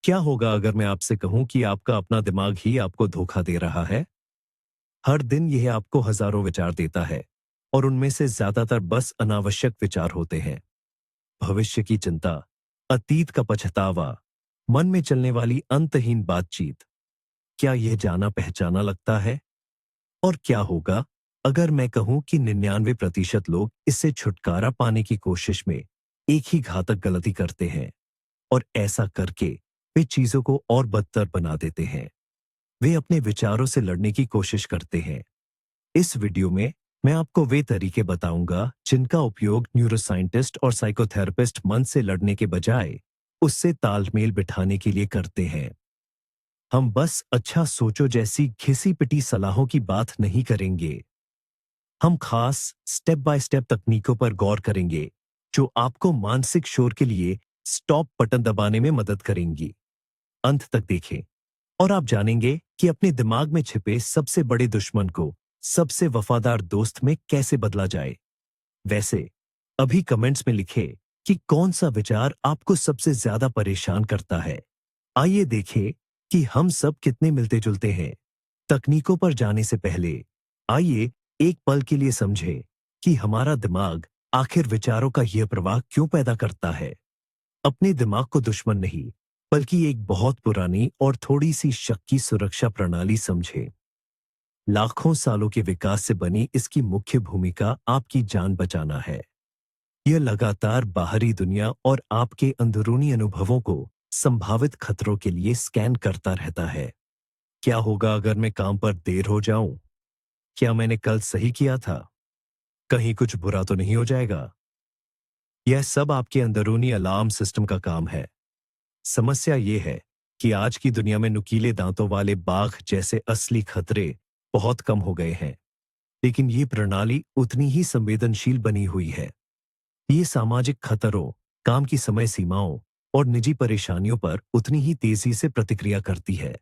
क्या होगा अगर मैं आपसे कहूं कि आपका अपना दिमाग ही आपको धोखा दे रहा है? हर दिन यह आपको हजारों विचार देता है और उनमें से ज्यादातर बस अनावश्यक विचार होते हैं। भविष्य की चिंता, अतीत का पछतावा, मन में चलने वाली अंतहीन बातचीत। क्या यह जाना पहचाना लगता है? और क्या होगा अगर मैं कहूं कि 99% लोग इससे छुटकारा पाने की कोशिश में एक ही घातक गलती करते हैं और ऐसा करके वे चीजों को और बदतर बना देते हैं। वे अपने विचारों से लड़ने की कोशिश करते हैं। इस वीडियो में मैं आपको वे तरीके बताऊंगा जिनका उपयोग न्यूरोसाइंटिस्ट और साइकोथेरेपिस्ट मन से लड़ने के बजाय उससे तालमेल बिठाने के लिए करते हैं। हम बस अच्छा सोचो जैसी घिसी पिटी सलाहों की बात नहीं करेंगे। हम खास स्टेप बाय स्टेप तकनीकों पर गौर करेंगे जो आपको मानसिक शोर के लिए स्टॉप बटन दबाने में मदद करेंगी। अंत तक देखें और आप जानेंगे कि अपने दिमाग में छिपे सबसे बड़े दुश्मन को सबसे वफादार दोस्त में कैसे बदला जाए। वैसे अभी कमेंट्स में लिखे कि कौन सा विचार आपको सबसे ज्यादा परेशान करता है। आइए देखें कि हम सब कितने मिलते जुलते हैं। तकनीकों पर जाने से पहले आइए एक पल के लिए समझें कि हमारा दिमाग आखिर विचारों का यह प्रवाह क्यों पैदा करता है। अपने दिमाग को दुश्मन नहीं, बल्कि एक बहुत पुरानी और थोड़ी सी शक्की सुरक्षा प्रणाली समझें। लाखों सालों के विकास से बनी इसकी मुख्य भूमिका आपकी जान बचाना है। यह लगातार बाहरी दुनिया और आपके अंदरूनी अनुभवों को संभावित खतरों के लिए स्कैन करता रहता है। क्या होगा अगर मैं काम पर देर हो जाऊं? क्या मैंने कल सही किया था? कहीं कुछ बुरा तो नहीं हो जाएगा? यह सब आपके अंदरूनी अलार्म सिस्टम का काम है। समस्या यह है कि आज की दुनिया में नुकीले दांतों वाले बाघ जैसे असली खतरे बहुत कम हो गए हैं, लेकिन ये प्रणाली उतनी ही संवेदनशील बनी हुई है। ये सामाजिक खतरों, काम की समय सीमाओं और निजी परेशानियों पर उतनी ही तेजी से प्रतिक्रिया करती है।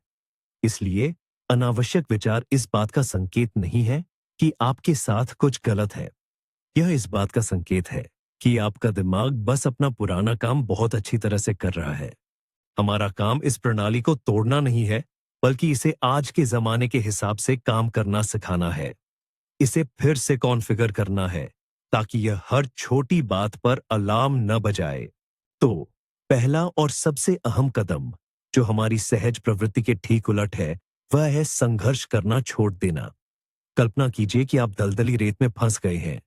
इसलिए अनावश्यक विचार इस बात का संकेत नहीं है कि आपके साथ कुछ गलत है। यह इस बात का संकेत है कि आपका दिमाग बस अपना पुराना काम बहुत अच्छी तरह से कर रहा है। हमारा काम इस प्रणाली को तोड़ना नहीं है, बल्कि इसे आज के जमाने के हिसाब से काम करना सिखाना है। इसे फिर से कॉन्फ़िगर करना है ताकि यह हर छोटी बात पर अलार्म न बजाए। तो पहला और सबसे अहम कदम जो हमारी सहज प्रवृत्ति के ठीक उलट है, वह है संघर्ष करना छोड़ देना। कल्पना कीजिए कि आप दलदली रेत में फंस गए हैं।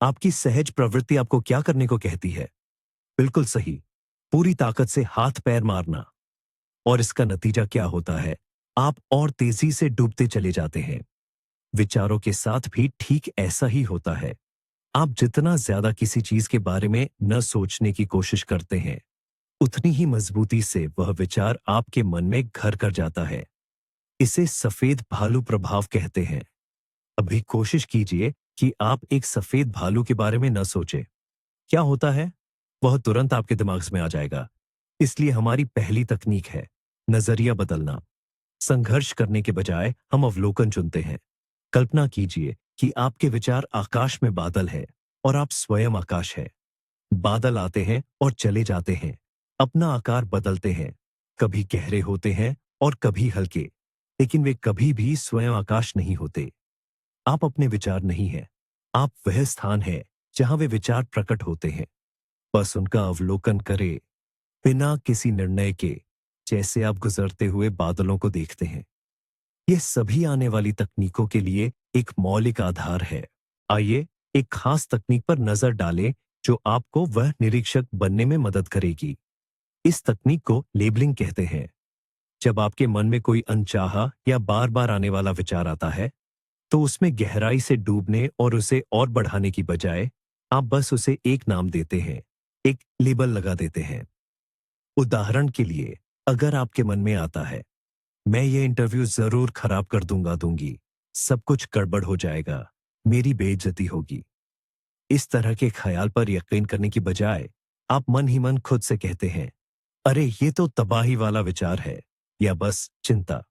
आपकी सहज प्रवृत्ति आपको क्या करने को कहती है? बिल्कुल सही, पूरी ताकत से हाथ पैर मारना। और इसका नतीजा क्या होता है? आप और तेजी से डूबते चले जाते हैं। विचारों के साथ भी ठीक ऐसा ही होता है। आप जितना ज्यादा किसी चीज के बारे में न सोचने की कोशिश करते हैं, उतनी ही मजबूती से वह विचार आपके मन में घर कर जाता है। इसे सफेद भालू प्रभाव कहते हैं। अभी कोशिश कीजिए कि आप एक सफेद भालू के बारे में न सोचें। क्या होता है? वह तुरंत आपके दिमाग में आ जाएगा। इसलिए हमारी पहली तकनीक है नजरिया बदलना। संघर्ष करने के बजाय हम अवलोकन चुनते हैं। कल्पना कीजिए कि आपके विचार आकाश में बादल है और आप स्वयं आकाश है। बादल आते हैं और चले जाते हैं, अपना आकार बदलते हैं, कभी गहरे होते हैं और कभी हल्के, लेकिन वे कभी भी स्वयं आकाश नहीं होते। आप अपने विचार नहीं हैं, आप वह स्थान है जहां वे विचार प्रकट होते हैं। बस उनका अवलोकन करें, बिना किसी निर्णय के, जैसे आप गुजरते हुए बादलों को देखते हैं। यह सभी आने वाली तकनीकों के लिए एक मौलिक आधार है। आइए एक खास तकनीक पर नजर डालें जो आपको वह निरीक्षक बनने में मदद करेगी। इस तकनीक को लेबलिंग कहते हैं। जब आपके मन में कोई अनचाहा या बार बार आने वाला विचार आता है, तो उसमें गहराई से डूबने और उसे और बढ़ाने की बजाय आप बस उसे एक नाम देते हैं, एक लेबल लगा देते हैं। उदाहरण के लिए, अगर आपके मन में आता है, मैं ये इंटरव्यू जरूर खराब कर दूंगी, सब कुछ गड़बड़ हो जाएगा, मेरी बेइज्जती होगी। इस तरह के ख्याल पर यकीन करने की बजाय आप मन ही मन खुद से कहते हैं, अरे ये तो तबाही वाला विचार है, या बस चिंता।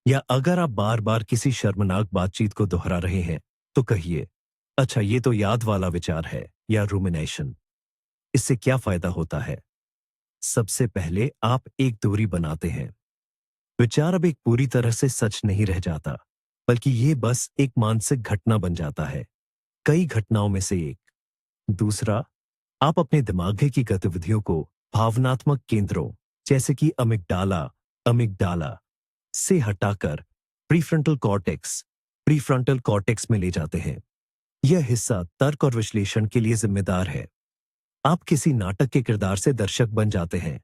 या अगर आप बार बार किसी शर्मनाक बातचीत को दोहरा रहे हैं, तो कहिए, अच्छा ये तो याद वाला विचार है, या रूमिनेशन। इससे क्या फायदा होता है? सबसे पहले आप एक दूरी बनाते हैं। विचार अब एक पूरी तरह से सच नहीं रह जाता, बल्कि ये बस एक मानसिक घटना बन जाता है, कई घटनाओं में से एक। दूसरा, आप अपने दिमाग की गतिविधियों को भावनात्मक केंद्रों, जैसे कि अमिगडाला अमिगडाला से हटाकर प्रीफ्रंटल कॉर्टेक्स में ले जाते हैं। यह हिस्सा तर्क और विश्लेषण के लिए जिम्मेदार है। आप किसी नाटक के किरदार से दर्शक बन जाते हैं।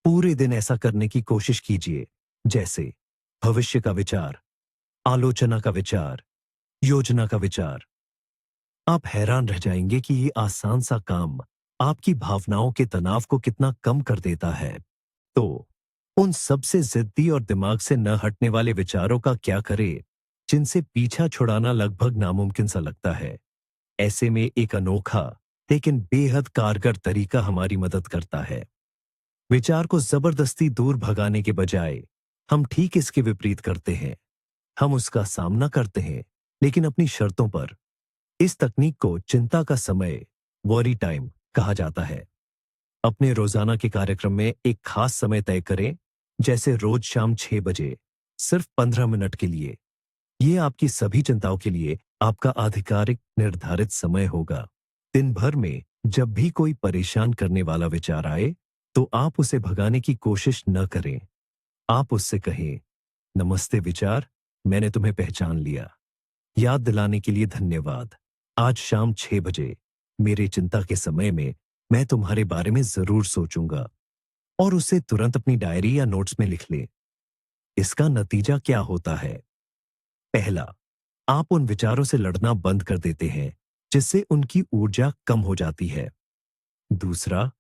पूरे दिन ऐसा करने की कोशिश कीजिए, जैसे भविष्य का विचार, आलोचना का विचार, योजना का विचार। आप हैरान रह जाएंगे कि ये आसान सा काम आपकी भावनाओं के तनाव को कितना कम कर देता है। तो उन सबसे जिद्दी और दिमाग से न हटने वाले विचारों का क्या करें, जिनसे पीछा छुड़ाना लगभग नामुमकिन सा लगता है। ऐसे में एक अनोखा लेकिन बेहद कारगर तरीका हमारी मदद करता है। विचार को जबरदस्ती दूर भगाने के बजाय हम ठीक इसके विपरीत करते हैं। हम उसका सामना करते हैं, लेकिन अपनी शर्तों पर। इस तकनीक को चिंता का समय, वॉरी टाइम, कहा जाता है। अपने रोजाना के कार्यक्रम में एक खास समय तय करें, जैसे रोज शाम 6 बजे, सिर्फ 15 मिनट के लिए। ये आपकी सभी चिंताओं के लिए आपका आधिकारिक निर्धारित समय होगा। दिन भर में जब भी कोई परेशान करने वाला विचार आए, तो आप उसे भगाने की कोशिश न करें। आप उससे कहें, नमस्ते विचार, मैंने तुम्हें पहचान लिया। याद दिलाने के लिए धन्यवाद। आज शाम 6 बजे मेरे चिंता के समय में मैं तुम्हारे बारे में जरूर सोचूंगा। और उसे तुरंत अपनी डायरी या नोट्स में लिख ले। इसका नतीजा क्या होता है? पहला, आप उन विचारों से लड़ना बंद कर देते हैं, जिससे उनकी ऊर्जा कम हो जाती है। दूसरा,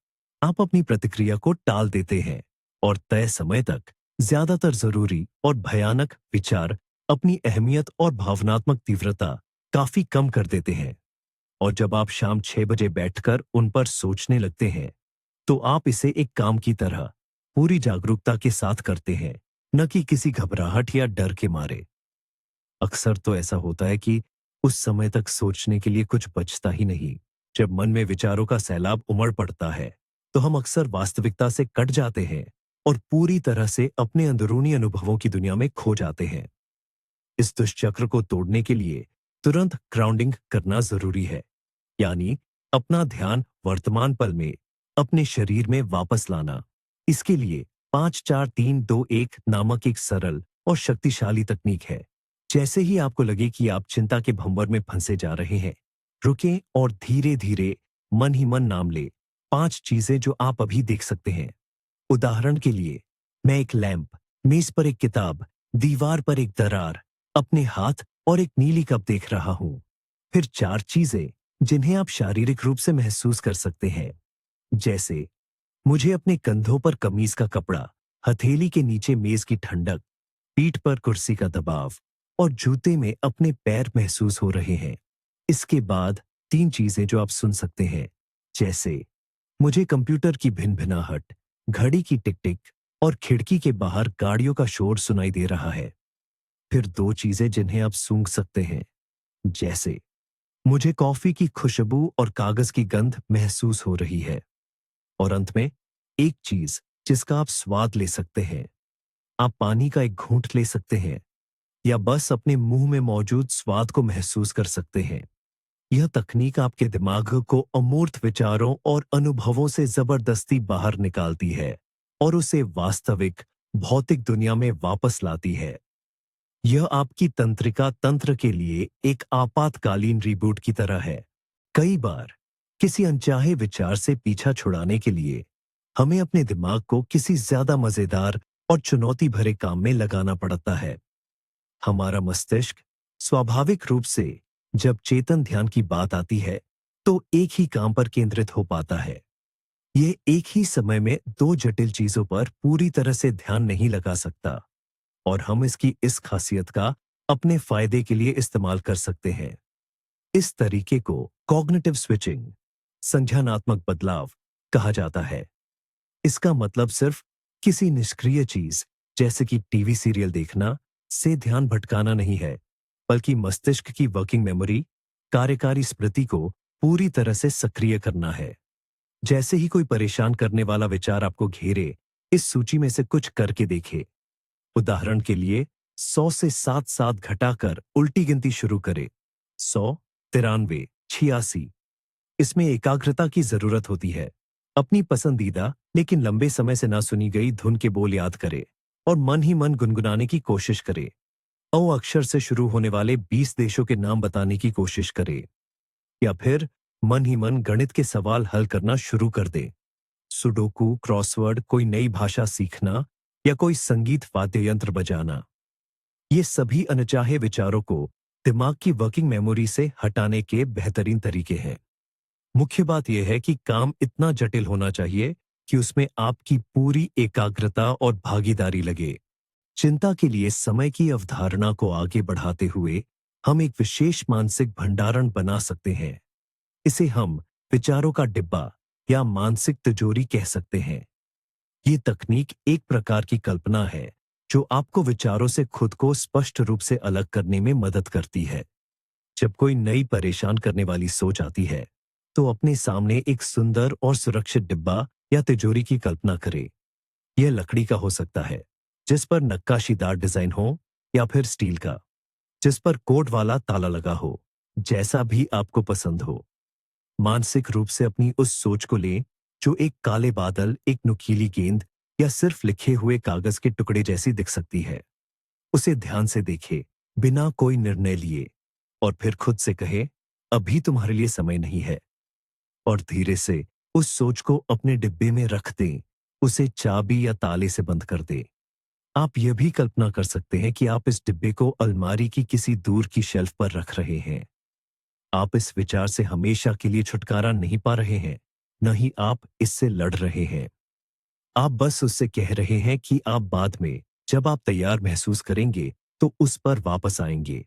आप अपनी प्रतिक्रिया को टाल देते हैं और तय समय तक ज्यादातर जरूरी और भयानक विचार अपनी अहमियत और भावनात्मक तीव्रता काफी कम कर देते हैं। और जब आप शाम 6 बजे बैठकर उन पर सोचने लगते हैं, तो आप इसे एक काम की तरह पूरी जागरूकता के साथ करते हैं, न कि किसी घबराहट या डर के मारे। अक्सर तो ऐसा होता है कि उस समय तक सोचने के लिए कुछ बचता ही नहीं। जब मन में विचारों का सैलाब उमड़ पड़ता है, तो हम अक्सर वास्तविकता से कट जाते हैं और पूरी तरह से अपने अंदरूनी अनुभवों की दुनिया में खो जाते हैं। इस दुष्चक्र को तोड़ने के लिए तुरंत ग्राउंडिंग करना जरूरी है, यानी अपना ध्यान वर्तमान पल में, अपने शरीर में वापस लाना। इसके लिए 5-4-3-2-1 नामक एक सरल और शक्तिशाली तकनीक है। जैसे ही आपको लगे कि आप चिंता के भंवर में फंसे जा रहे हैं, रुकें और धीरे धीरे मन ही मन नाम ले 5 चीजें जो आप अभी देख सकते हैं। उदाहरण के लिए, मैं एक लैंप, मेज पर एक किताब, दीवार पर एक दरार, अपने हाथ और एक नीली कप देख रहा हूं। फिर 4 चीजें जिन्हें आप शारीरिक रूप से महसूस कर सकते हैं, जैसे मुझे अपने कंधों पर कमीज का कपड़ा, हथेली के नीचे मेज की ठंडक, पीठ पर कुर्सी का दबाव और जूते में अपने पैर महसूस हो रहे हैं। इसके बाद 3 चीजें जो आप सुन सकते हैं, जैसे मुझे कंप्यूटर की भिनभिनाहट, घड़ी की टिक टिक और खिड़की के बाहर गाड़ियों का शोर सुनाई दे रहा है। फिर 2 चीजें जिन्हें आप सूंघ सकते हैं, जैसे मुझे कॉफी की खुशबू और कागज की गंध महसूस हो रही है। और अंत में एक चीज जिसका आप स्वाद ले सकते हैं। आप पानी का एक घूंट ले सकते हैं या बस अपने मुंह में मौजूद स्वाद को महसूस कर सकते हैं। यह तकनीक आपके दिमाग को अमूर्त विचारों और अनुभवों से जबरदस्ती बाहर निकालती है और उसे वास्तविक भौतिक दुनिया में वापस लाती है। यह आपकी तंत्रिका तंत्र के लिए एक आपातकालीन रिबूट की तरह है। कई बार किसी अनचाहे विचार से पीछा छुड़ाने के लिए हमें अपने दिमाग को किसी ज्यादा मजेदार और चुनौती भरे काम में लगाना पड़ता है। हमारा मस्तिष्क स्वाभाविक रूप से जब चेतन ध्यान की बात आती है, तो एक ही काम पर केंद्रित हो पाता है। यह एक ही समय में 2 जटिल चीजों पर पूरी तरह से ध्यान नहीं लगा सकता और हम इसकी इस खासियत का अपने फायदे के लिए इस्तेमाल कर सकते हैं। इस तरीके को कॉग्निटिव स्विचिंग, संज्ञानात्मक बदलाव, कहा जाता है। इसका मतलब सिर्फ किसी निष्क्रिय चीज, जैसे कि टीवी सीरियल देखना, से ध्यान भटकाना नहीं है, बल्कि मस्तिष्क की वर्किंग मेमोरी, कार्यकारी स्मृति को पूरी तरह से सक्रिय करना है। जैसे ही कोई परेशान करने वाला विचार आपको घेरे, इस सूची में से कुछ करके देखे। उदाहरण के लिए 100 से 7 घटाकर उल्टी गिनती शुरू करें। 100, 93, 86। इसमें एकाग्रता की जरूरत होती है। अपनी पसंदीदा लेकिन लंबे समय से ना सुनी गई धुन के बोल याद करें और मन ही मन गुनगुनाने की कोशिश करें। औ अक्षर से शुरू होने वाले 20 देशों के नाम बताने की कोशिश करें। या फिर मन ही मन गणित के सवाल हल करना शुरू कर दें। सुडोकू, क्रॉसवर्ड, कोई नई भाषा सीखना या कोई संगीत वाद्य यंत्र बजाना। ये सभी अनचाहे विचारों को दिमाग की वर्किंग मेमोरी से हटाने के बेहतरीन तरीके हैं। मुख्य बात यह है कि काम इतना जटिल होना चाहिए कि उसमें आपकी पूरी एकाग्रता और भागीदारी लगे। चिंता के लिए समय की अवधारणा को आगे बढ़ाते हुए हम एक विशेष मानसिक भंडारण बना सकते हैं। इसे हम विचारों का डिब्बा या मानसिक तिजोरी कह सकते हैं। ये तकनीक एक प्रकार की कल्पना है जो आपको विचारों से खुद को स्पष्ट रूप से अलग करने में मदद करती है। जब कोई नई परेशान करने वाली सोच आती है, तो अपने सामने एक सुंदर और सुरक्षित डिब्बा या तिजोरी की कल्पना करें। यह लकड़ी का हो सकता है, जिस पर नक्काशीदार डिजाइन हो, या फिर स्टील का, जिस पर कोड वाला ताला लगा हो। जैसा भी आपको पसंद हो। मानसिक रूप से अपनी उस सोच को लें जो एक काले बादल, एक नुकीली गेंद या सिर्फ लिखे हुए कागज के टुकड़े जैसी दिख सकती है। उसे ध्यान से देखें, बिना कोई निर्णय लिए, और फिर खुद से कहे, अभी तुम्हारे लिए समय नहीं है। और धीरे से उस सोच को अपने डिब्बे में रख दें, उसे चाबी या ताले से बंद कर दें। आप यह भी कल्पना कर सकते हैं कि आप इस डिब्बे को अलमारी की किसी दूर की शेल्फ पर रख रहे हैं। आप इस विचार से हमेशा के लिए छुटकारा नहीं पा रहे हैं, न ही आप इससे लड़ रहे हैं। आप बस उससे कह रहे हैं कि आप बाद में, जब आप तैयार महसूस करेंगे, तो उस पर वापस आएंगे।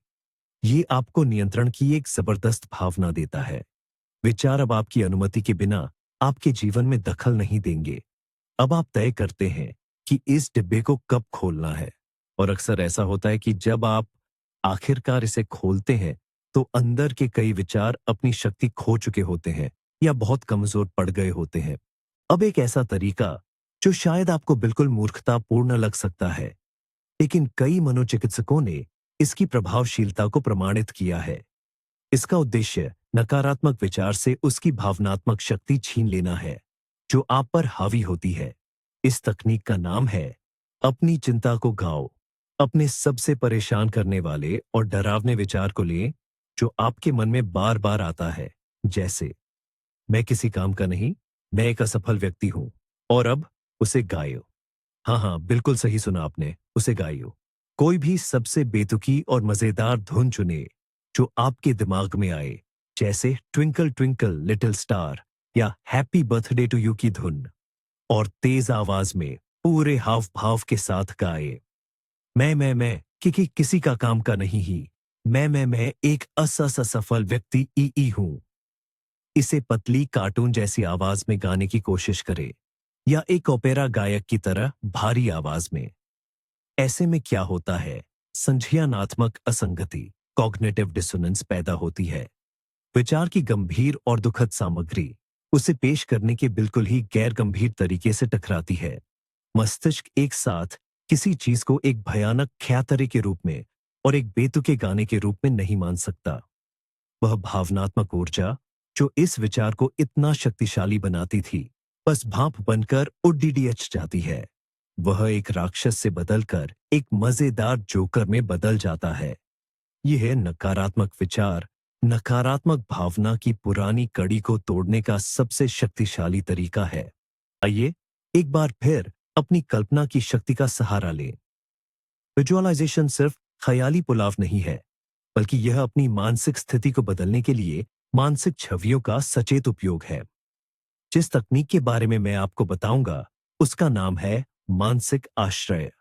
ये आपको नियंत्रण की एक जबरदस्त भावना देता है। विचार अब आपकी अनुमति के बिना आपके जीवन में दखल नहीं देंगे। अब आप तय करते हैं कि इस डिब्बे को कब खोलना है। और अक्सर ऐसा होता है कि जब आप आखिरकार इसे खोलते हैं, तो अंदर के कई विचार अपनी शक्ति खो चुके होते हैं या बहुत कमजोर पड़ गए होते हैं। अब एक ऐसा तरीका जो शायद आपको बिल्कुल मूर्खतापूर्ण लग सकता है, लेकिन कई मनोचिकित्सकों ने इसकी प्रभावशीलता को प्रमाणित किया है। इसका उद्देश्य नकारात्मक विचार से उसकी भावनात्मक शक्ति छीन लेना है जो आप पर हावी होती है। इस तकनीक का नाम है अपनी चिंता को गाओ। अपने सबसे परेशान करने वाले और डरावने विचार को लें जो आपके मन में बार बार आता है, जैसे मैं किसी काम का नहीं, मैं एक असफल व्यक्ति हूं, और अब उसे गायो। हाँ हाँ, बिल्कुल सही सुना आपने, उसे गाइयो। कोई भी सबसे बेतुकी और मजेदार धुन चुने जो आपके दिमाग में आए, जैसे ट्विंकल ट्विंकल लिटिल स्टार या हैप्पी बर्थडे टू यू की धुन, और तेज आवाज में पूरे हाव भाव के साथ गाए। मैं किसी का काम का नहीं ही। मैं एक असफल व्यक्ति ई हूं। इसे पतली कार्टून जैसी आवाज में गाने की कोशिश करें, या एक ओपेरा गायक की तरह भारी आवाज में। ऐसे में क्या होता है, संज्ञानात्मक असंगति, कॉग्निटिव डिसोनेंस पैदा होती है। विचार की गंभीर और दुखद सामग्री उसे पेश करने के बिल्कुल ही गैर गंभीर तरीके से टकराती है। मस्तिष्क एक साथ किसी चीज को एक भयानक ख्यातरे के रूप में और एक बेतुके गाने के रूप में नहीं मान सकता। वह भावनात्मक ऊर्जा जो इस विचार को इतना शक्तिशाली बनाती थी, बस भाप बनकर उड़ीडीएच जाती है। वह एक राक्षस से बदलकर एक मजेदार जोकर में बदल जाता है। यह नकारात्मक विचार नकारात्मक भावना की पुरानी कड़ी को तोड़ने का सबसे शक्तिशाली तरीका है। आइए एक बार फिर अपनी कल्पना की शक्ति का सहारा लें। विजुअलाइजेशन सिर्फ ख्याली पुलाव नहीं है, बल्कि यह अपनी मानसिक स्थिति को बदलने के लिए मानसिक छवियों का सचेत उपयोग है। जिस तकनीक के बारे में मैं आपको बताऊंगा, उसका नाम है मानसिक आश्रय।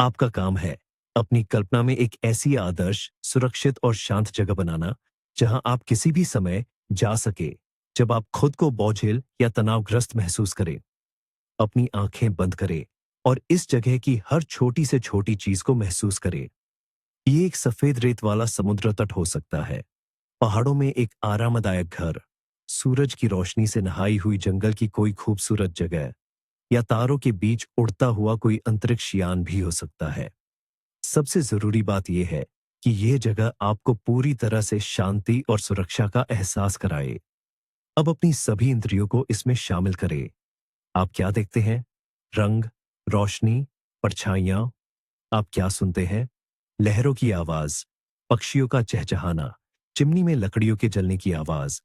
आपका काम है अपनी कल्पना में एक ऐसी आदर्श, सुरक्षित और शांत जगह बनाना जहां आप किसी भी समय जा सके जब आप खुद को बोझिल या तनावग्रस्त महसूस करें। अपनी आंखें बंद करें और इस जगह की हर छोटी से छोटी चीज को महसूस करें। ये एक सफेद रेत वाला समुद्र तट हो सकता है, पहाड़ों में एक आरामदायक घर, सूरज की रोशनी से नहाई हुई जंगल की कोई खूबसूरत जगह, या तारों के बीच उड़ता हुआ कोई अंतरिक्ष यान भी हो सकता है। सबसे जरूरी बात यह है कि यह जगह आपको पूरी तरह से शांति और सुरक्षा का एहसास कराए। अब अपनी सभी इंद्रियों को इसमें शामिल करें। आप क्या देखते हैं? रंग, रोशनी, परछाइयां। आप क्या सुनते हैं? लहरों की आवाज, पक्षियों का चहचहाना, चिमनी में लकड़ियों के जलने की आवाज।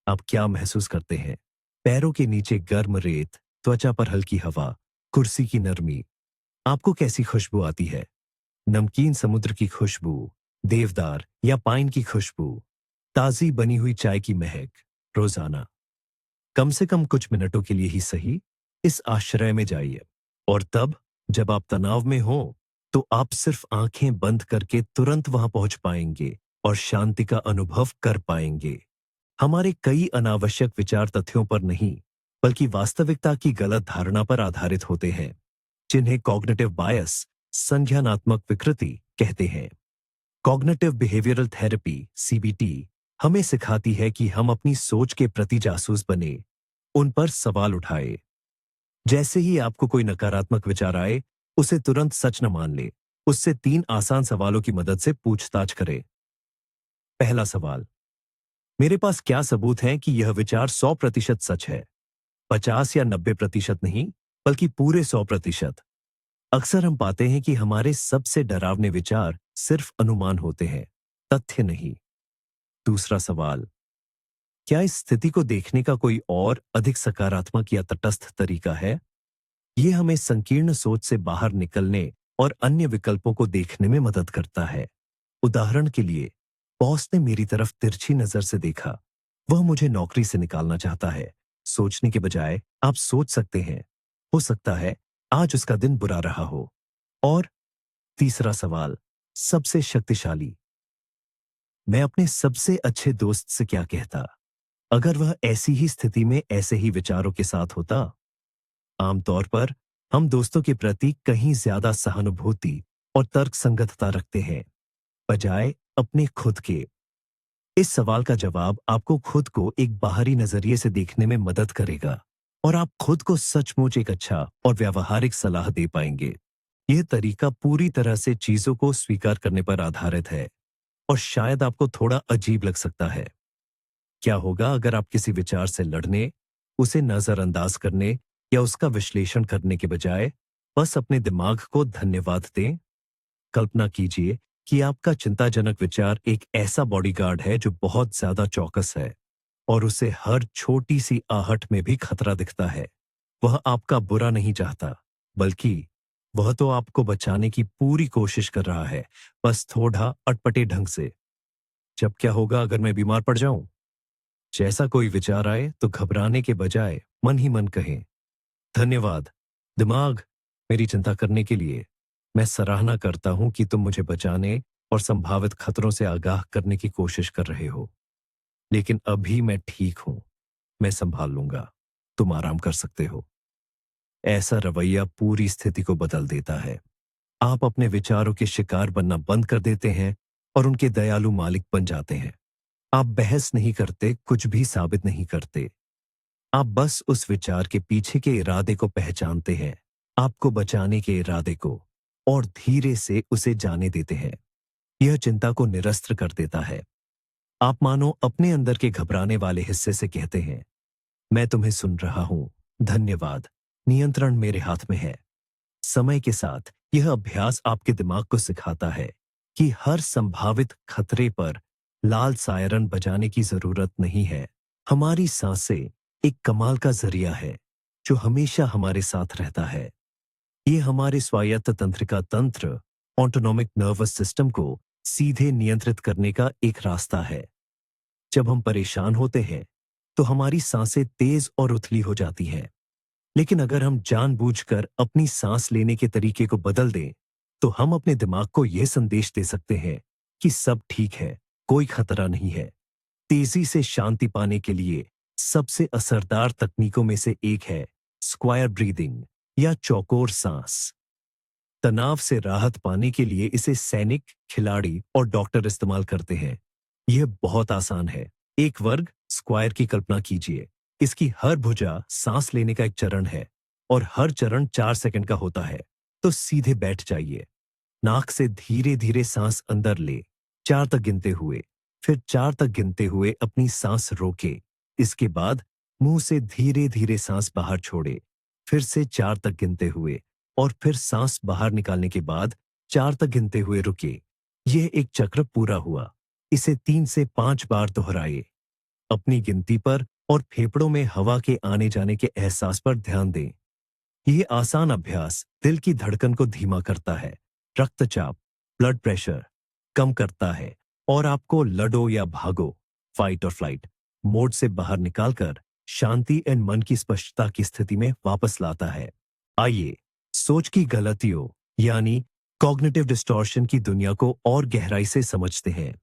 आप क्या महसूस करते हैं? पैरों के नीचे गर्म रेत, त्वचा पर हल्की हवा, कुर्सी की नरमी। आपको कैसी खुशबू आती है? नमकीन समुद्र की खुशबू, देवदार या पाइन की खुशबू, ताजी बनी हुई चाय की महक। रोजाना कम से कम कुछ मिनटों के लिए ही सही इस आश्रय में जाइए। और तब जब आप तनाव में हो तो आप सिर्फ आंखें बंद करके तुरंत वहां पहुंच पाएंगे और शांति का अनुभव कर पाएंगे। हमारे कई अनावश्यक विचार तथ्यों पर नहीं, बल्कि वास्तविकता की गलत धारणा पर आधारित होते हैं, जिन्हें कॉग्निटिव बायस, संज्ञानात्मक विकृति कहते हैं। कॉग्निटिव बिहेवियरल थेरेपी सीबीटी हमें सिखाती है कि हम अपनी सोच के प्रति जासूस बने, उन पर सवाल उठाए। जैसे ही आपको कोई नकारात्मक विचार आए, उसे तुरंत सच न मान ले। उससे 3 आसान सवालों की मदद से पूछताछ करें। पहला सवाल, मेरे पास क्या सबूत है कि यह विचार 100% सच है? 50 या 90% नहीं, बल्कि पूरे 100%। अक्सर हम पाते हैं कि हमारे सबसे डरावने विचार सिर्फ अनुमान होते हैं, तथ्य नहीं। दूसरा सवाल, क्या इस स्थिति को देखने का कोई और अधिक सकारात्मक या तटस्थ तरीका है? यह हमें संकीर्ण सोच से बाहर निकलने और अन्य विकल्पों को देखने में मदद करता है। उदाहरण के लिए, बॉस ने मेरी तरफ तिरछी नजर से देखा। वह मुझे नौकरी से निकालना चाहता है। सोचने के बजाय आप सोच सकते हैं, हो सकता है आज उसका दिन बुरा रहा हो। और तीसरा सवाल, सबसे शक्तिशाली, मैं अपने सबसे अच्छे दोस्त से क्या कहता अगर वह ऐसी ही स्थिति में ऐसे ही विचारों के साथ होता? आमतौर पर हम दोस्तों के प्रति कहीं ज्यादा सहानुभूति और तर्कसंगतता रखते हैं, बजाय अपने खुद के। इस सवाल का जवाब आपको खुद को एक बाहरी नजरिए से देखने में मदद करेगा और आप खुद को सचमुच एक अच्छा और व्यावहारिक सलाह दे पाएंगे। यह तरीका पूरी तरह से चीजों को स्वीकार करने पर आधारित है और शायद आपको थोड़ा अजीब लग सकता है। क्या होगा अगर आप किसी विचार से लड़ने, उसे नजरअंदाज करने या उसका विश्लेषण करने के बजाय बस अपने दिमाग को धन्यवाद दें? कल्पना कीजिए कि आपका चिंताजनक विचार एक ऐसा बॉडीगार्ड है जो बहुत ज्यादा चौकस है और उसे हर छोटी सी आहट में भी खतरा दिखता है। वह आपका बुरा नहीं चाहता, बल्कि वह तो आपको बचाने की पूरी कोशिश कर रहा है, बस थोड़ा अटपटे ढंग से। जब क्या होगा अगर मैं बीमार पड़ जाऊं? जैसा कोई विचार आए तो घबराने के बजाय मन ही मन कहें, धन्यवाद दिमाग, मेरी चिंता करने के लिए। मैं सराहना करता हूं कि तुम मुझे बचाने और संभावित खतरों से आगाह करने की कोशिश कर रहे हो, लेकिन अभी मैं ठीक हूं, मैं संभाल लूंगा, तुम आराम कर सकते हो। ऐसा रवैया पूरी स्थिति को बदल देता है। आप अपने विचारों के शिकार बनना बंद कर देते हैं और उनके दयालु मालिक बन जाते हैं। आप बहस नहीं करते, कुछ भी साबित नहीं करते। आप बस उस विचार के पीछे के इरादे को पहचानते हैं, आपको बचाने के इरादे को, और धीरे से उसे जाने देते हैं। यह चिंता को निरस्त कर देता है। आप मानो अपने अंदर के घबराने वाले हिस्से से कहते हैं, मैं तुम्हें सुन रहा हूं, धन्यवाद, नियंत्रण मेरे हाथ में है। समय के साथ यह अभ्यास आपके दिमाग को सिखाता है कि हर संभावित खतरे पर लाल सायरन बजाने की जरूरत नहीं है। हमारी सांसें एक कमाल का जरिया है जो हमेशा हमारे साथ रहता है। ये हमारे स्वायत्त तंत्रिका तंत्र, ऑटोनॉमिक नर्वस सिस्टम को सीधे नियंत्रित करने का एक रास्ता है। जब हम परेशान होते हैं तो हमारी सांसें तेज और उथली हो जाती हैं, लेकिन अगर हम जानबूझकर अपनी सांस लेने के तरीके को बदल दें तो हम अपने दिमाग को यह संदेश दे सकते हैं कि सब ठीक है, कोई खतरा नहीं है। तेजी से शांति पाने के लिए सबसे असरदार तकनीकों में से एक है स्क्वायर ब्रीदिंग या चौकोर सांस। तनाव से राहत पाने के लिए इसे सैनिक, खिलाड़ी और डॉक्टर इस्तेमाल करते हैं। यह बहुत आसान है। एक वर्ग स्क्वायर की कल्पना कीजिए। इसकी हर भुजा सांस लेने का एक चरण है और हर चरण 4 सेकंड का होता है। तो सीधे बैठ जाइए। नाक से धीरे धीरे सांस अंदर ले, 4 तक गिनते हुए। फिर 4 तक गिनते हुए अपनी सांस रोके। इसके बाद मुंह से धीरे धीरे सांस बाहर छोड़े। फिर से 4 तक गिनते हुए और फिर सांस बाहर निकालने के बाद 4 तक गिनते हुए रुके। यह एक चक्र पूरा हुआ। इसे 3 से 5 बार दोहराए। अपनी गिनती पर और फेफड़ों में हवा के आने जाने के एहसास पर ध्यान दें। यह आसान अभ्यास दिल की धड़कन को धीमा करता है, रक्तचाप, ब्लड प्रेशर कम करता है और आपको लड़ो या भागो, फाइट और फ्लाइट मोड से बाहर निकालकर शांति एंड मन की स्पष्टता की स्थिति में वापस लाता है। आइए सोच की गलतियों यानी कॉग्निटिव डिस्टॉर्शन की दुनिया को और गहराई से समझते हैं।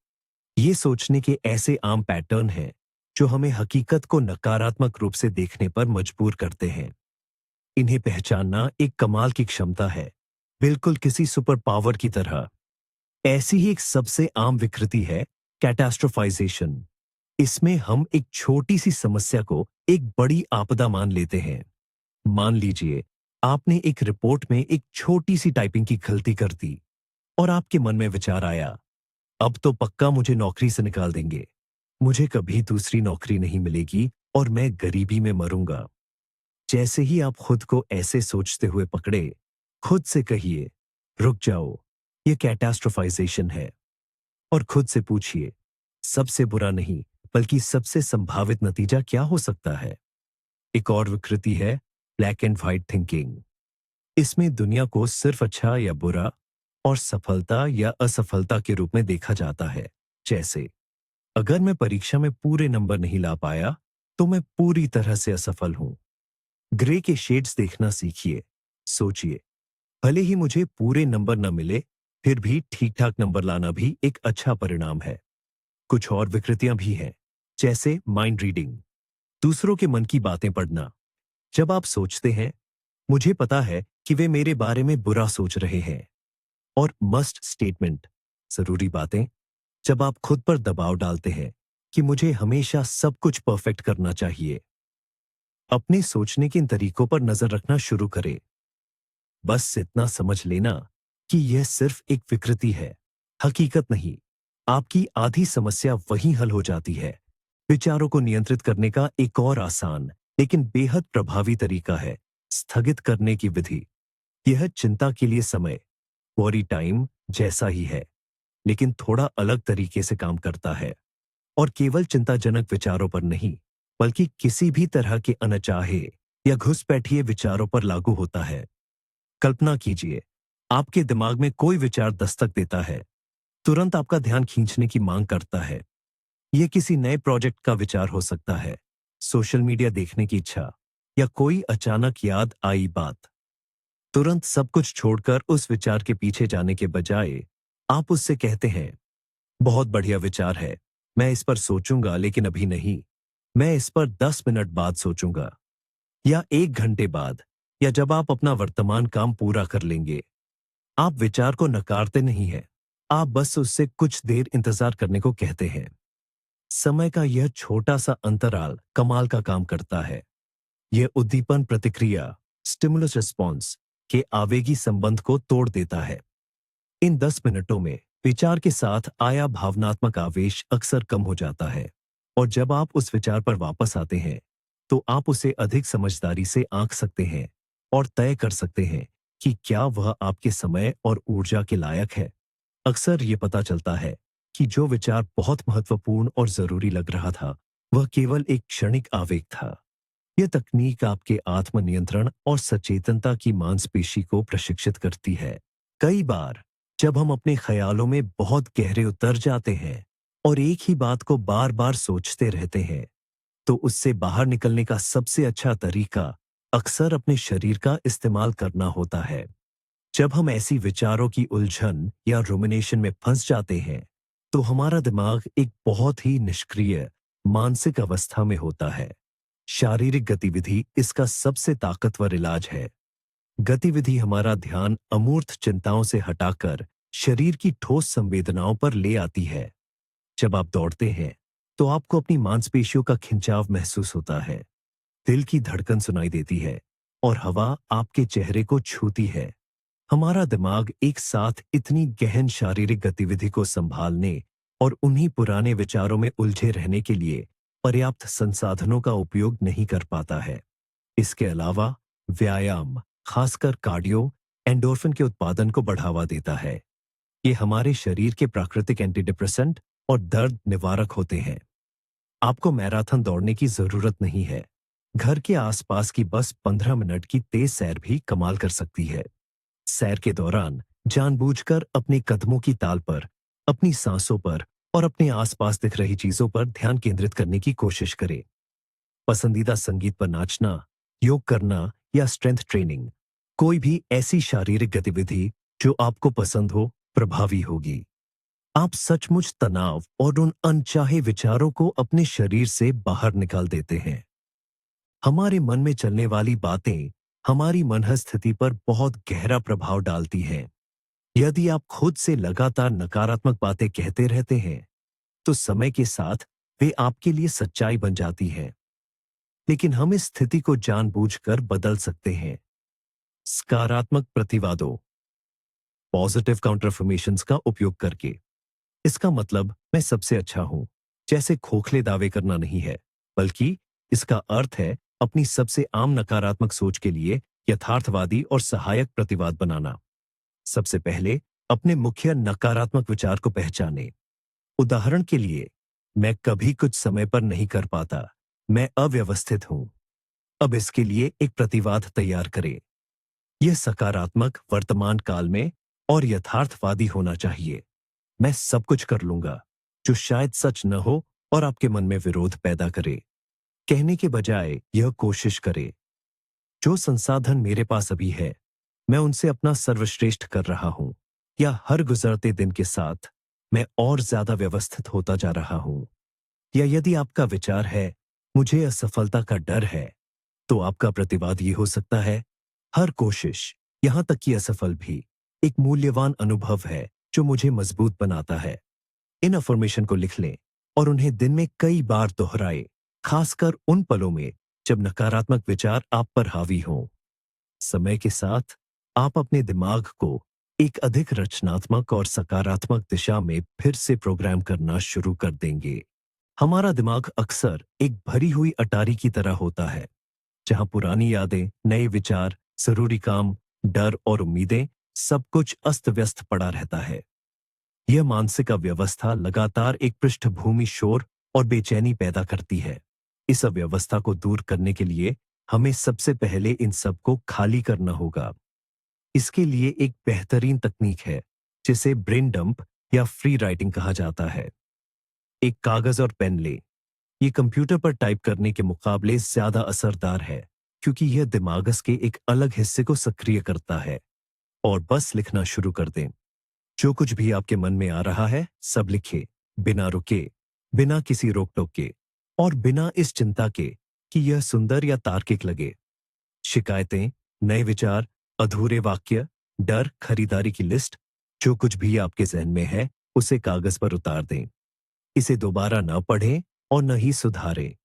ये सोचने के ऐसे आम पैटर्न हैं जो हमें हकीकत को नकारात्मक रूप से देखने पर मजबूर करते हैं। इन्हें पहचानना एक कमाल की क्षमता है, बिल्कुल किसी सुपर पावर की तरह। ऐसी ही एक सबसे आम विकृति है कैटास्ट्रोफाइजेशन। इसमें हम एक छोटी सी समस्या को एक बड़ी आपदा मान लेते हैं। मान लीजिए आपने एक रिपोर्ट में एक छोटी सी टाइपिंग की गलती कर दी और आपके मन में विचार आया, अब तो पक्का मुझे नौकरी से निकाल देंगे। मुझे कभी दूसरी नौकरी नहीं मिलेगी और मैं गरीबी में मरूंगा। जैसे ही आप खुद को ऐसे सोचते हुए पकड़े, खुद से कहिए, रुक जाओ, ये कैटास्ट्रोफाइजेशन है। और खुद से पूछिए, सबसे बुरा नहीं बल्कि सबसे संभावित नतीजा क्या हो सकता है। एक और विकृति है ब्लैक एंड व्हाइट थिंकिंग। इसमें दुनिया को सिर्फ अच्छा या बुरा और सफलता या असफलता के रूप में देखा जाता है। जैसे अगर मैं परीक्षा में पूरे नंबर नहीं ला पाया तो मैं पूरी तरह से असफल हूं। ग्रे के शेड्स देखना सीखिए। सोचिए, भले ही मुझे पूरे नंबर न मिले, फिर भी ठीक ठाक नंबर लाना भी एक अच्छा परिणाम है। कुछ और विकृतियां भी हैं, जैसे माइंड रीडिंग, दूसरों के मन की बातें पढ़ना। जब आप सोचते हैं, मुझे पता है कि वे मेरे बारे में बुरा सोच रहे हैं, और मस्ट स्टेटमेंट, जरूरी बातें, जब आप खुद पर दबाव डालते हैं कि मुझे हमेशा सब कुछ परफेक्ट करना चाहिए। अपने सोचने के इन तरीकों पर नजर रखना शुरू करें। बस इतना समझ लेना कि यह सिर्फ एक विकृति है, हकीकत नहीं। आपकी आधी समस्या वहीं हल हो जाती है। विचारों को नियंत्रित करने का एक और आसान लेकिन बेहद प्रभावी तरीका है स्थगित करने की विधि। यह चिंता के लिए समय, वॉरी टाइम जैसा ही है, लेकिन थोड़ा अलग तरीके से काम करता है और केवल चिंताजनक विचारों पर नहीं, बल्कि किसी भी तरह के अनचाहे या घुसपैठिए विचारों पर लागू होता है। कल्पना कीजिए, आपके दिमाग में कोई विचार दस्तक देता है, तुरंत आपका ध्यान खींचने की मांग करता है। यह किसी नए प्रोजेक्ट का विचार हो सकता है, सोशल मीडिया देखने की इच्छा, या कोई अचानक याद आई बात। तुरंत सब कुछ छोड़कर उस विचार के पीछे जाने के बजाय आप उससे कहते हैं, बहुत बढ़िया विचार है, मैं इस पर सोचूंगा, लेकिन अभी नहीं। मैं इस पर 10 मिनट बाद सोचूंगा, या 1 घंटे बाद, या जब आप अपना वर्तमान काम पूरा कर लेंगे। आप विचार को नकारते नहीं हैं, आप बस उससे कुछ देर इंतजार करने को कहते हैं। समय का यह छोटा सा अंतराल कमाल का काम करता है। यह उद्दीपन प्रतिक्रिया, स्टिमुलस रिस्पॉन्स के आवेगी संबंध को तोड़ देता है। इन 10 मिनटों में विचार के साथ आया भावनात्मक आवेश अक्सर कम हो जाता है, और जब आप उस विचार पर वापस आते हैं तो आप उसे अधिक समझदारी से आंक सकते हैं और तय कर सकते हैं कि क्या वह आपके समय और ऊर्जा के लायक है। अक्सर ये पता चलता है कि जो विचार बहुत महत्वपूर्ण और जरूरी लग रहा था, वह केवल एक क्षणिक आवेग था। यह तकनीक आपके आत्मनियंत्रण और सचेतनता की मांसपेशी को प्रशिक्षित करती है। कई बार जब हम अपने ख्यालों में बहुत गहरे उतर जाते हैं और एक ही बात को बार बार सोचते रहते हैं, तो उससे बाहर निकलने का सबसे अच्छा तरीका अक्सर अपने शरीर का इस्तेमाल करना होता है। जब हम ऐसी विचारों की उलझन या रुमिनेशन में फंस जाते हैं, तो हमारा दिमाग एक बहुत ही निष्क्रिय मानसिक अवस्था में होता है। शारीरिक गतिविधि इसका सबसे ताकतवर इलाज है। गतिविधि हमारा ध्यान अमूर्त चिंताओं से हटाकर शरीर की ठोस संवेदनाओं पर ले आती है। जब आप दौड़ते हैं तो आपको अपनी मांसपेशियों का खिंचाव महसूस होता है, दिल की धड़कन सुनाई देती है और हवा आपके चेहरे को छूती है। हमारा दिमाग एक साथ इतनी गहन शारीरिक गतिविधि को संभालने और उन्हीं पुराने विचारों में उलझे रहने के लिए पर्याप्त संसाधनों का उपयोग नहीं कर पाता है। इसके अलावा व्यायाम, खासकर कार्डियो, एंडोर्फिन के उत्पादन को बढ़ावा देता है। ये हमारे शरीर के प्राकृतिक एंटीडिप्रेसेंट और दर्द निवारक होते हैं। आपको मैराथन दौड़ने की जरूरत नहीं है। घर के आसपास की बस 15 मिनट की तेज सैर भी कमाल कर सकती है। सैर के दौरान जानबूझकर अपने कदमों की ताल पर, अपनी सांसों पर और अपने आसपास दिख रही चीजों पर ध्यान केंद्रित करने की कोशिश करें। पसंदीदा संगीत पर नाचना, योग करना या स्ट्रेंथ ट्रेनिंग, कोई भी ऐसी शारीरिक गतिविधि जो आपको पसंद हो, प्रभावी होगी। आप सचमुच तनाव और उन अनचाहे विचारों को अपने शरीर से बाहर निकाल देते हैं। हमारे मन में चलने वाली बातें हमारी मनः स्थिति पर बहुत गहरा प्रभाव डालती हैं। यदि आप खुद से लगातार नकारात्मक बातें कहते रहते हैं, तो समय के साथ वे आपके लिए सच्चाई बन जाती हैं। लेकिन हम इस स्थिति को जानबूझकर बदल सकते हैं। सकारात्मक प्रतिवादों, पॉजिटिव काउंटरफर्मेशंस का उपयोग करके। इसका मतलब मैं सबसे अच्छा हूं जैसे खोखले दावे करना नहीं है, बल्कि इसका अर्थ है अपनी सबसे आम नकारात्मक सोच के लिए यथार्थवादी और सहायक प्रतिवाद बनाना। सबसे पहले अपने मुख्य नकारात्मक विचार को पहचानें। उदाहरण के लिए, मैं कभी कुछ समय पर नहीं कर पाता, मैं अव्यवस्थित हूं। अब इसके लिए एक प्रतिवाद तैयार करें। यह सकारात्मक, वर्तमान काल में और यथार्थवादी होना चाहिए। मैं सब कुछ कर लूंगा, जो शायद सच न हो और आपके मन में विरोध पैदा करे। कहने के बजाय यह कोशिश करे, जो संसाधन मेरे पास अभी है, मैं उनसे अपना सर्वश्रेष्ठ कर रहा हूं। या हर गुजरते दिन के साथ मैं और ज्यादा व्यवस्थित होता जा रहा हूं। या यदि आपका विचार है, मुझे असफलता का डर है, तो आपका प्रतिवाद ये हो सकता है, हर कोशिश, यहां तक कि असफल भी, एक मूल्यवान अनुभव है जो मुझे मजबूत बनाता है। इन अफर्मेशन को लिख लें और उन्हें दिन में कई बार दोहराएं, खासकर उन पलों में जब नकारात्मक विचार आप पर हावी हों। समय के साथ आप अपने दिमाग को एक अधिक रचनात्मक और सकारात्मक दिशा में फिर से प्रोग्राम करना शुरू कर देंगे। हमारा दिमाग अक्सर एक भरी हुई अटारी की तरह होता है, जहां पुरानी यादें, नए विचार, जरूरी काम, डर और उम्मीदें, सब कुछ अस्त व्यस्त पड़ा रहता है। यह मानसिक अव्यवस्था लगातार एक पृष्ठभूमि शोर और बेचैनी पैदा करती है। इस अव्यवस्था को दूर करने के लिए हमें सबसे पहले इन सब को खाली करना होगा। इसके लिए एक बेहतरीन तकनीक है, जिसे ब्रेन डंप या फ्री राइटिंग कहा जाता है। एक कागज और पेन लें। ये कंप्यूटर पर टाइप करने के मुकाबले ज्यादा असरदार है, क्योंकि यह दिमागस के एक अलग हिस्से को सक्रिय करता है। और बस लिखना शुरू कर दें। जो कुछ भी आपके मन में आ रहा है, सब लिखें, बिना रुके, बिना किसी रोक टोक के और बिना इस चिंता के कि यह सुंदर या तार्किक लगे। शिकायतें, नए विचार, अधूरे वाक्य, डर, खरीदारी की लिस्ट, जो कुछ भी आपके जहन में है, उसे कागज पर उतार दें। इसे दोबारा न पढ़ें और न ही सुधारें।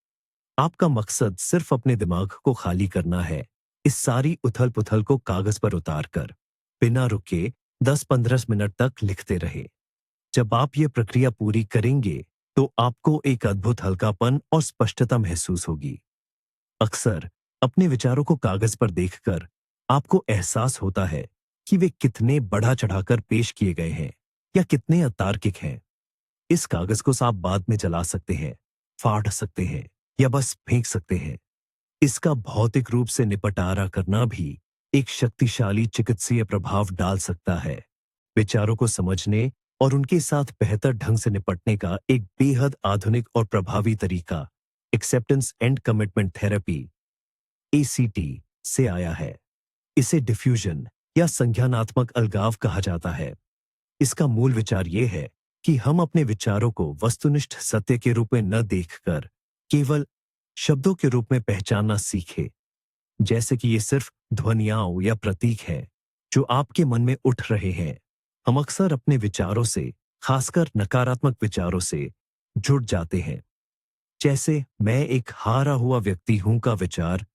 आपका मकसद सिर्फ अपने दिमाग को खाली करना है। इस सारी उथल पुथल को कागज पर उतार कर बिना रुके 10-15 मिनट तक लिखते रहे। जब आप ये प्रक्रिया पूरी करेंगे, तो आपको एक अद्भुत हल्कापन और स्पष्टता महसूस होगी। अक्सर अपने विचारों को कागज पर देखकर आपको एहसास होता है कि वे कितने बढ़ा चढ़ाकर पेश किए गए हैं या कितने अतार्किक हैं। इस कागज को आप बाद में जला सकते हैं, फाड़ सकते हैं या बस फेंक सकते हैं। इसका भौतिक रूप से निपटारा करना भी एक शक्तिशाली चिकित्सीय प्रभाव डाल सकता है। विचारों को समझने और उनके साथ बेहतर ढंग से निपटने का एक बेहद आधुनिक और प्रभावी तरीका acceptance and commitment therapy ACT से आया है। इसे डिफ्यूजन या संज्ञानात्मक अलगाव कहा जाता है। इसका मूल विचार यह है कि हम अपने विचारों को वस्तुनिष्ठ सत्य के रूप में न देखकर केवल शब्दों के रूप में पहचानना सीखें, जैसे कि ये सिर्फ ध्वनियाओं या प्रतीक हैं जो आपके मन में उठ रहे हैं। हम अक्सर अपने विचारों से, खासकर नकारात्मक विचारों से, जुड़ जाते हैं जैसे मैं एक हारा हुआ व्यक्ति हूं का विचार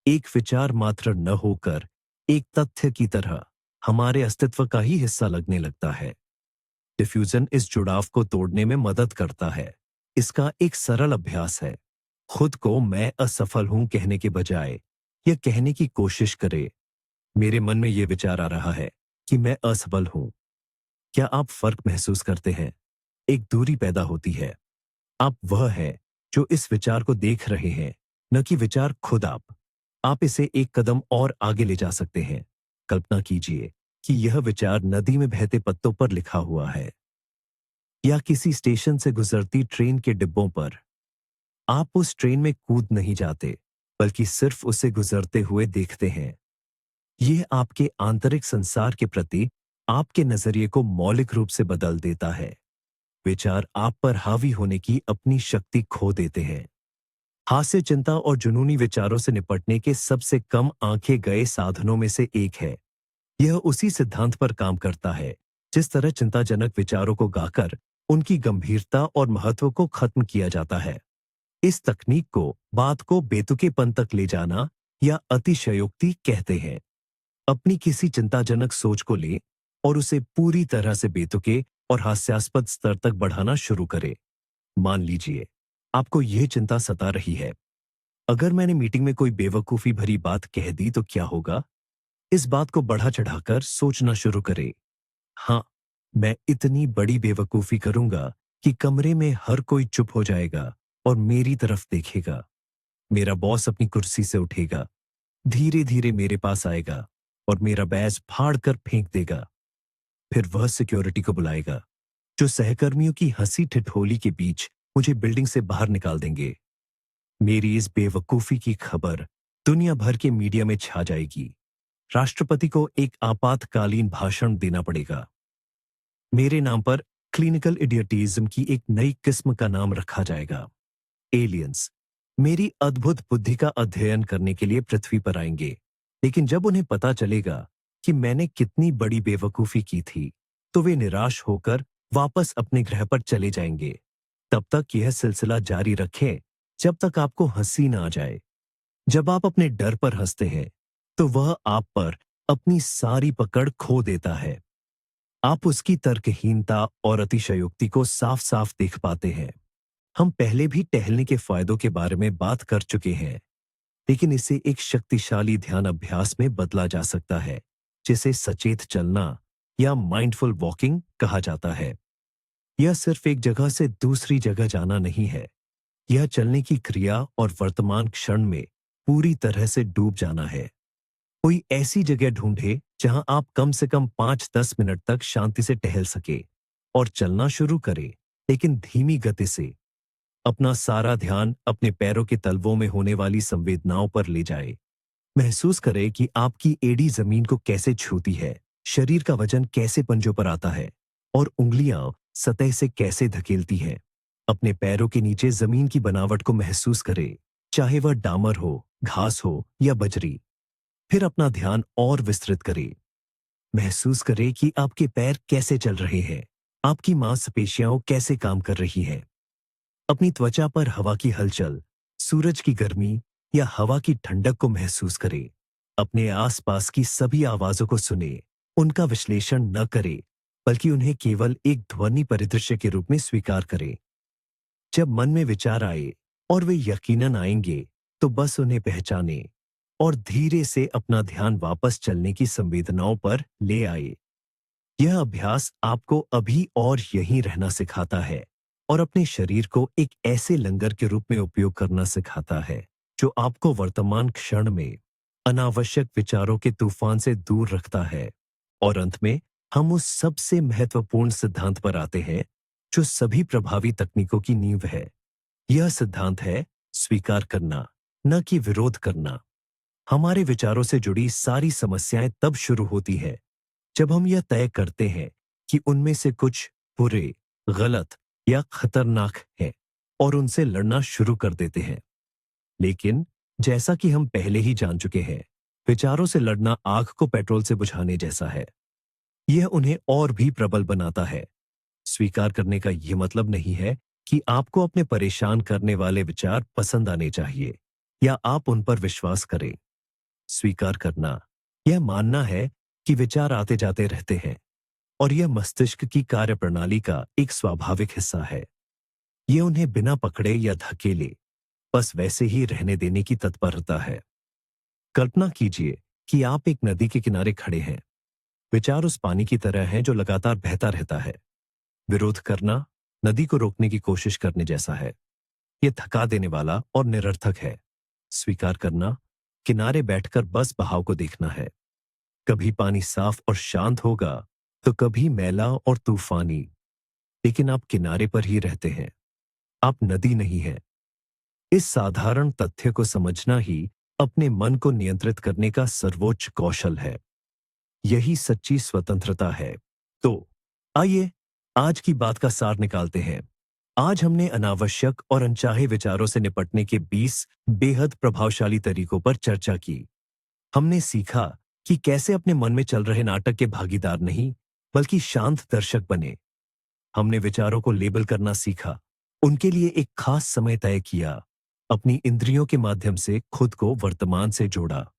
एक विचार मात्र न होकर एक तथ्य की तरह हमारे अस्तित्व का ही हिस्सा लगने लगता है। डिफ्यूजन इस जुड़ाव को तोड़ने में मदद करता है। इसका एक सरल अभ्यास है। खुद को मैं असफल हूं कहने के बजाय यह कहने की कोशिश करे, मेरे मन में यह विचार आ रहा है कि मैं असफल हूं। क्या आप फर्क महसूस करते हैं? एक दूरी पैदा होती है। आप वह है जो इस विचार को देख रहे हैं, न कि विचार खुद आप इसे एक कदम और आगे ले जा सकते हैं। कल्पना कीजिए कि यह विचार नदी में बहते पत्तों पर लिखा हुआ है या किसी स्टेशन से गुजरती ट्रेन के डिब्बों पर। आप उस ट्रेन में कूद नहीं जाते, बल्कि सिर्फ उसे गुजरते हुए देखते हैं। यह आपके आंतरिक संसार के प्रति आपके नजरिए को मौलिक रूप से बदल देता है। विचार आप पर हावी होने की अपनी शक्ति खो देते हैं। हास्य, चिंता और जुनूनी विचारों से निपटने के सबसे कम आंके गए साधनों में से एक है। यह उसी सिद्धांत पर काम करता है जिस तरह चिंताजनक विचारों को गाकर उनकी गंभीरता और महत्व को खत्म किया जाता है। इस तकनीक को बात को बेतुकेपन तक ले जाना या अतिशयोक्ति कहते हैं। अपनी किसी चिंताजनक सोच को ले और उसे पूरी तरह से बेतुके और हास्यास्पद स्तर तक बढ़ाना शुरू करें। मान लीजिए आपको यह चिंता सता रही है, अगर मैंने मीटिंग में कोई बेवकूफी भरी बात कह दी तो क्या होगा? इस बात को बढ़ा चढ़ाकर सोचना शुरू करें। हाँ, मैं इतनी बड़ी बेवकूफी करूंगा कि कमरे में हर कोई चुप हो जाएगा और मेरी तरफ देखेगा। मेरा बॉस अपनी कुर्सी से उठेगा, धीरे धीरे मेरे पास आएगा और मेरा बैज फाड़ कर फेंक देगा। फिर वह सिक्योरिटी को बुलाएगा, जो सहकर्मियों की हंसी ठिठोली के बीच मुझे बिल्डिंग से बाहर निकाल देंगे। मेरी इस बेवकूफी की खबर दुनिया भर के मीडिया में छा जाएगी। राष्ट्रपति को एक आपातकालीन भाषण देना पड़ेगा। मेरे नाम पर क्लिनिकल इडियटिज्म की एक नई किस्म का नाम रखा जाएगा। एलियंस मेरी अद्भुत बुद्धि का अध्ययन करने के लिए पृथ्वी पर आएंगे, लेकिन जब उन्हें पता चलेगा कि मैंने कितनी बड़ी बेवकूफी की थी, तो वे निराश होकर वापस अपने ग्रह पर चले जाएंगे। तब तक यह सिलसिला जारी रखें जब तक आपको हंसी ना आ जाए। जब आप अपने डर पर हंसते हैं, तो वह आप पर अपनी सारी पकड़ खो देता है। आप उसकी तर्कहीनता और अतिशयोक्ति को साफ साफ देख पाते हैं। हम पहले भी टहलने के फायदों के बारे में बात कर चुके हैं, लेकिन इसे एक शक्तिशाली ध्यान अभ्यास में बदला जा सकता है, जिसे सचेत चलना या माइंडफुल वॉकिंग कहा जाता है। यह सिर्फ एक जगह से दूसरी जगह जाना नहीं है। यह चलने की क्रिया और वर्तमान क्षण में पूरी तरह से डूब जाना है। कोई ऐसी जगह ढूंढे जहां आप कम से कम 5-10 मिनट तक शांति से टहल सके और चलना शुरू करें, लेकिन धीमी गति से। अपना सारा ध्यान अपने पैरों के तलवों में होने वाली संवेदनाओं पर ले जाए। महसूस करें कि आपकी एड़ी जमीन को कैसे छूती है, शरीर का वजन कैसे पंजों पर आता है और उंगलियां सतह से कैसे धकेलती हैं। अपने पैरों के नीचे जमीन की बनावट को महसूस करें, चाहे वह डामर हो, घास हो या बजरी। फिर अपना ध्यान और विस्तृत करें। महसूस करें कि आपके पैर कैसे चल रहे हैं, आपकी मांसपेशियां कैसे काम कर रही हैं। अपनी त्वचा पर हवा की हलचल, सूरज की गर्मी या हवा की ठंडक को महसूस करें। अपने आसपास की सभी आवाजों को सुने, उनका विश्लेषण न करें, बल्कि उन्हें केवल एक ध्वनि परिदृश्य के रूप में स्वीकार करें। जब मन में विचार आए, और वे यकीनन आएंगे, तो बस उन्हें पहचानें और धीरे से अपना ध्यान वापस चलने की संवेदनाओं पर ले आए। यह अभ्यास आपको अभी और यहीं रहना सिखाता है और अपने शरीर को एक ऐसे लंगर के रूप में उपयोग करना सिखाता है जो आपको वर्तमान क्षण में अनावश्यक विचारों के तूफान से दूर रखता है। और अंत में हम उस सबसे महत्वपूर्ण सिद्धांत पर आते हैं जो सभी प्रभावी तकनीकों की नींव है। यह सिद्धांत है स्वीकार करना, न कि विरोध करना। हमारे विचारों से जुड़ी सारी समस्याएं तब शुरू होती है जब हम यह तय करते हैं कि उनमें से कुछ बुरे, गलत या खतरनाक हैं और उनसे लड़ना शुरू कर देते हैं। लेकिन जैसा कि हम पहले ही जान चुके हैं, विचारों से लड़ना आग को पेट्रोल से बुझाने जैसा है। यह उन्हें और भी प्रबल बनाता है। स्वीकार करने का यह मतलब नहीं है कि आपको अपने परेशान करने वाले विचार पसंद आने चाहिए या आप उन पर विश्वास करें। स्वीकार करना यह मानना है कि विचार आते जाते रहते हैं और यह मस्तिष्क की कार्यप्रणाली का एक स्वाभाविक हिस्सा है। ये उन्हें बिना पकड़े या धकेले बस वैसे ही रहने देने की तत्परता है। कल्पना कीजिए कि आप एक नदी के किनारे खड़े हैं। विचार उस पानी की तरह हैं जो लगातार बहता रहता है। विरोध करना नदी को रोकने की कोशिश करने जैसा है। यह थका देने वाला और निरर्थक है। स्वीकार करना किनारे बैठकर बस बहाव को देखना है। कभी पानी साफ और शांत होगा तो कभी मैला और तूफानी, लेकिन आप किनारे पर ही रहते हैं। आप नदी नहीं हैं। इस साधारण तथ्य को समझना ही अपने मन को नियंत्रित करने का सर्वोच्च कौशल है। यही सच्ची स्वतंत्रता है। तो आइए आज की बात का सार निकालते हैं। आज हमने अनावश्यक और अनचाहे विचारों से निपटने के 20 बेहद प्रभावशाली तरीकों पर चर्चा की। हमने सीखा कि कैसे अपने मन में चल रहे नाटक के भागीदार नहीं, बल्कि शांत दर्शक बने। हमने विचारों को लेबल करना सीखा, उनके लिए एक खास समय तय किया, अपनी इंद्रियों के माध्यम से खुद को वर्तमान से जोड़ा,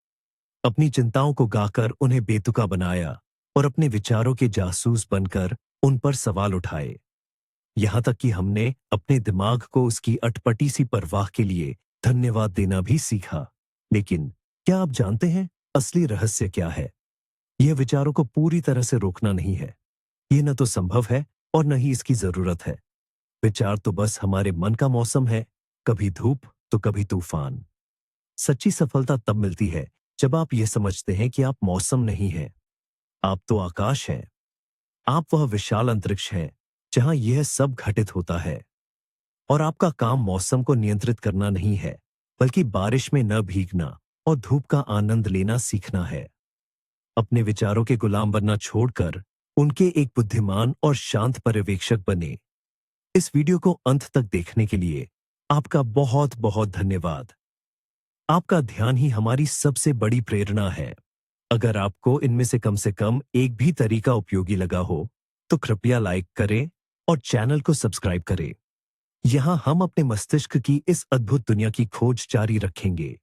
अपनी चिंताओं को गाकर उन्हें बेतुका बनाया और अपने विचारों के जासूस बनकर उन पर सवाल उठाए। यहां तक कि हमने अपने दिमाग को उसकी अटपटी सी परवाह के लिए धन्यवाद देना भी सीखा। लेकिन क्या आप जानते हैं असली रहस्य क्या है? यह विचारों को पूरी तरह से रोकना नहीं है। यह न तो संभव है और न ही इसकी जरूरत है। विचार तो बस हमारे मन का मौसम है, कभी धूप तो कभी तूफान। सच्ची सफलता तब मिलती है जब आप यह समझते हैं कि आप मौसम नहीं हैं। आप तो आकाश हैं। आप वह विशाल अंतरिक्ष हैं जहां यह सब घटित होता है। और आपका काम मौसम को नियंत्रित करना नहीं है, बल्कि बारिश में न भीगना और धूप का आनंद लेना सीखना है। अपने विचारों के गुलाम बनना छोड़कर उनके एक बुद्धिमान और शांत पर्यवेक्षक बने। इस वीडियो को अंत तक देखने के लिए आपका बहुत बहुत धन्यवाद। आपका ध्यान ही हमारी सबसे बड़ी प्रेरणा है। अगर आपको इनमें से कम एक भी तरीका उपयोगी लगा हो, तो कृपया लाइक करें और चैनल को सब्सक्राइब करें। यहां हम अपने मस्तिष्क की इस अद्भुत दुनिया की खोज जारी रखेंगे।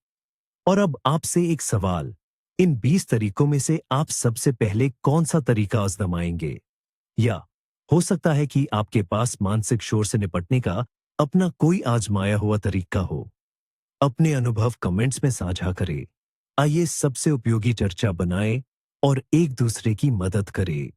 और अब आपसे एक सवाल, इन 20 तरीकों में से आप सबसे पहले कौन सा तरीका आजमाएंगे? या हो सकता है कि आपके पास मानसिक शोर से निपटने का अपना कोई आजमाया हुआ तरीका हो। अपने अनुभव कमेंट्स में साझा करें। आइए सबसे उपयोगी चर्चा बनाएं और एक दूसरे की मदद करें।